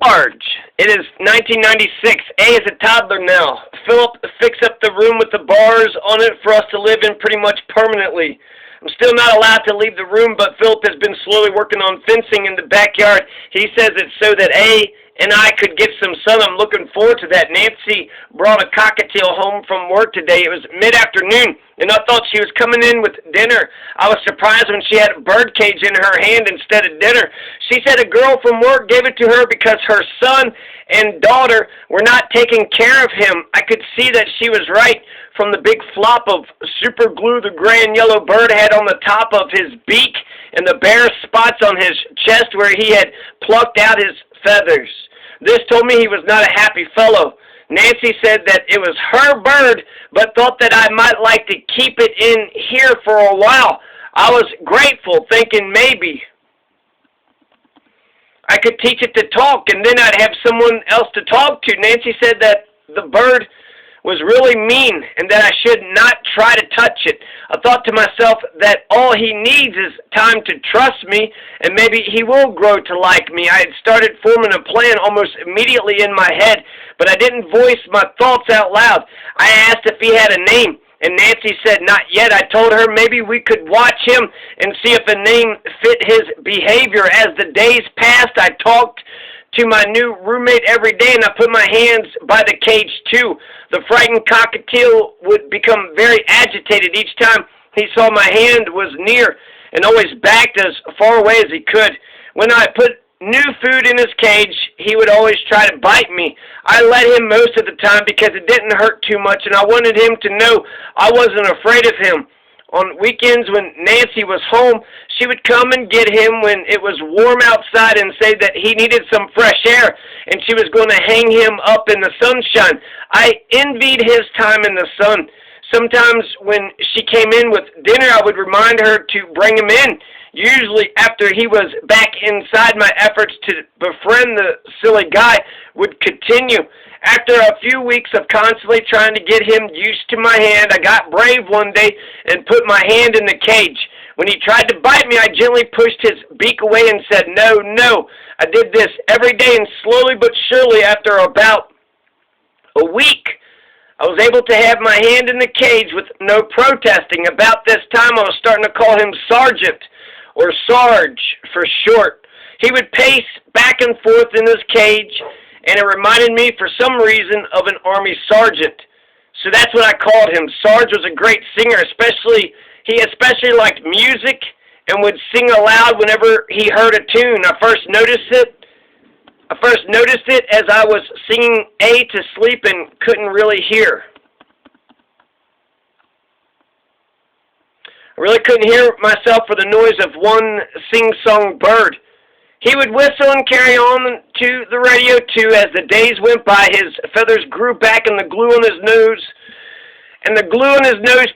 Sarge. It is 1996. A is a toddler now. Philip fixed up the room with the bars on it for us to live in pretty much permanently. I'm still not allowed to leave the room, but Philip has been slowly working on fencing in the backyard. He says it's so that A and I could get some sun. I'm looking forward to that. Nancy brought a cockatiel home from work today. It was mid-afternoon, and I thought she was coming in with dinner. I was surprised when she had a bird cage in her hand instead of dinner. She said a girl from work gave it to her because her son and daughter were not taking care of him. I could see that she was right from the big flop of super glue the gray and yellow bird had on the top of his beak and the bare spots on his chest where he had plucked out his feathers. This told me he was not a happy fellow. Nancy said that it was her bird, but thought that I might like to keep it in here for a while. I was grateful, thinking maybe I could teach it to talk, and then I'd have someone else to talk to. Nancy said that the bird was really mean and that I should not try to touch it. I thought to myself that all he needs is time to trust me, and maybe he will grow to like me. I had started forming a plan almost immediately in my head, but I didn't voice my thoughts out loud. I asked if he had a name, and Nancy said not yet. I told her maybe we could watch him and see if a name fit his behavior. As the days passed, I talked to my new roommate every day, and I put my hands by the cage too. The frightened cockatiel would become very agitated each time he saw my hand was near, and always backed as far away as he could. When I put new food in his cage, he would always try to bite me. I let him most of the time because it didn't hurt too much, and I wanted him to know I wasn't afraid of him. On weekends when Nancy was home, she would come and get him when it was warm outside and say that he needed some fresh air, and she was going to hang him up in the sunshine. I envied his time in the sun. Sometimes when she came in with dinner, I would remind her to bring him in. Usually after he was back inside, my efforts to befriend the silly guy would continue. After a few weeks of constantly trying to get him used to my hand, I got brave one day and put my hand in the cage. When he tried to bite me, I gently pushed his beak away and said, "No, no." I did this every day, and slowly but surely, after about a week, I was able to have my hand in the cage with no protesting. About this time, I was starting to call him Sergeant, or Sarge for short. He would pace back and forth in his cage, and it reminded me, for some reason, of an army sergeant. So that's what I called him. Sarge was a great singer, he especially liked music and would sing aloud whenever he heard a tune. I first noticed it as I was singing A to sleep and couldn't really hear. I really couldn't hear myself for the noise of one sing-song bird. He would whistle and carry on to the radio, too. As the days went by, his feathers grew back and the glue on his nose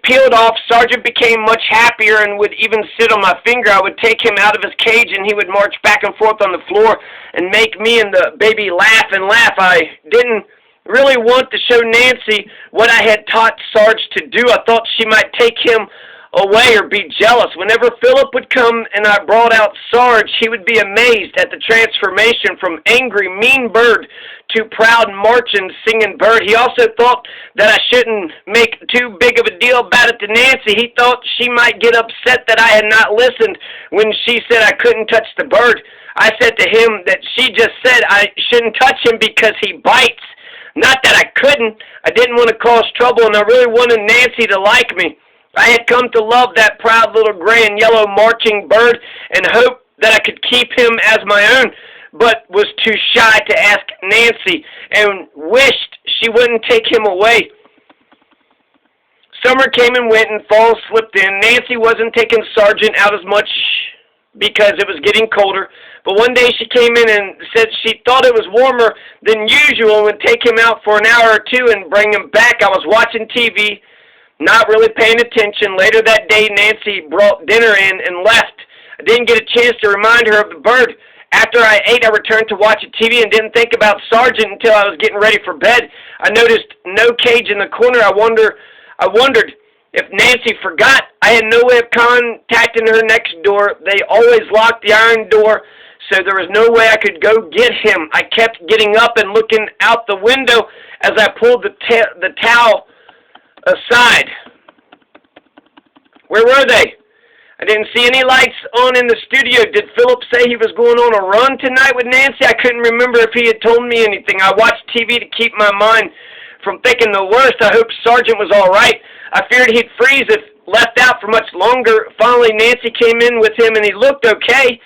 peeled off. Sergeant became much happier and would even sit on my finger. I would take him out of his cage, and he would march back and forth on the floor and make me and the baby laugh and laugh. I didn't really want to show Nancy what I had taught Sarge to do. I thought she might take him away or be jealous. Whenever Philip would come and I brought out Sarge, he would be amazed at the transformation from angry, mean bird to proud, marching, singing bird. He also thought that I shouldn't make too big of a deal about it to Nancy. He thought she might get upset that I had not listened when she said I couldn't touch the bird. I said to him that she just said I shouldn't touch him because he bites. Not that I couldn't. I didn't want to cause trouble, and I really wanted Nancy to like me. I had come to love that proud little gray and yellow marching bird and hoped that I could keep him as my own, but was too shy to ask Nancy and wished she wouldn't take him away. Summer came and went and fall slipped in. Nancy wasn't taking Sergeant out as much because it was getting colder, but one day she came in and said she thought it was warmer than usual and would take him out for an hour or two and bring him back. I was watching TV, not really paying attention. Later that day, Nancy brought dinner in and left. I didn't get a chance to remind her of the bird. After I ate, I returned to watch TV and didn't think about Sergeant until I was getting ready for bed. I noticed no cage in the corner. I wondered if Nancy forgot. I had no way of contacting her next door. They always locked the iron door, so there was no way I could go get him. I kept getting up and looking out the window as I pulled the towel aside. Where were they? I didn't see any lights on in the studio. Did Philip say he was going on a run tonight with Nancy? I couldn't remember if he had told me anything. I watched TV to keep my mind from thinking the worst. I hoped Sergeant was all right. I feared he'd freeze if left out for much longer. Finally, Nancy came in with him, and he looked okay.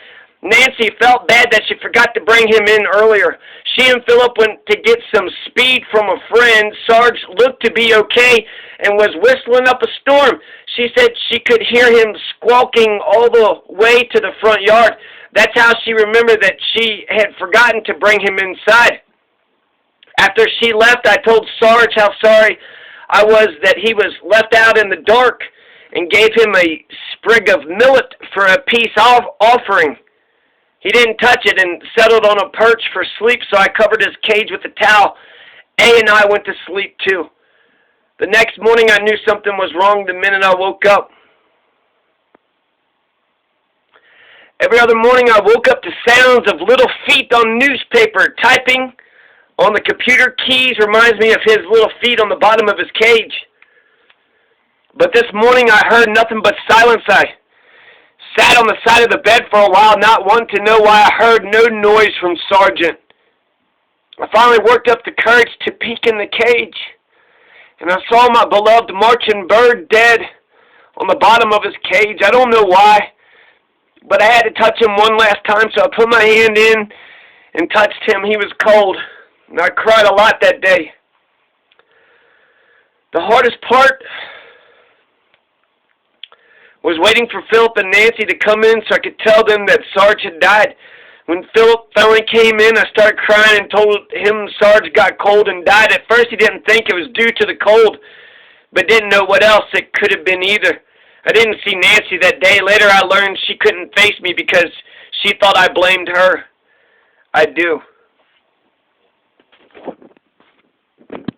Nancy felt bad that she forgot to bring him in earlier. She and Philip went to get some speed from a friend. Sarge looked to be okay and was whistling up a storm. She said she could hear him squawking all the way to the front yard. That's how she remembered that she had forgotten to bring him inside. After she left, I told Sarge how sorry I was that he was left out in the dark and gave him a sprig of millet for a peace offering. He didn't touch it and settled on a perch for sleep, so I covered his cage with a towel. A and I went to sleep too. The next morning I knew something was wrong the minute I woke up. Every other morning I woke up to sounds of little feet on newspaper. Typing on the computer keys reminds me of his little feet on the bottom of his cage. But this morning I heard nothing but silence. I sat on the side of the bed for a while, not wanting to know why I heard no noise from Sergeant. I finally worked up the courage to peek in the cage, and I saw my beloved marching bird dead on the bottom of his cage. I don't know why, but I had to touch him one last time, so I put my hand in and touched him. He was cold, and I cried a lot that day. The hardest part was waiting for Philip and Nancy to come in so I could tell them that Sarge had died. When Philip finally came in, I started crying and told him Sarge got cold and died. At first he didn't think it was due to the cold, but didn't know what else it could have been either. I didn't see Nancy that day. Later I learned she couldn't face me because she thought I blamed her. I do.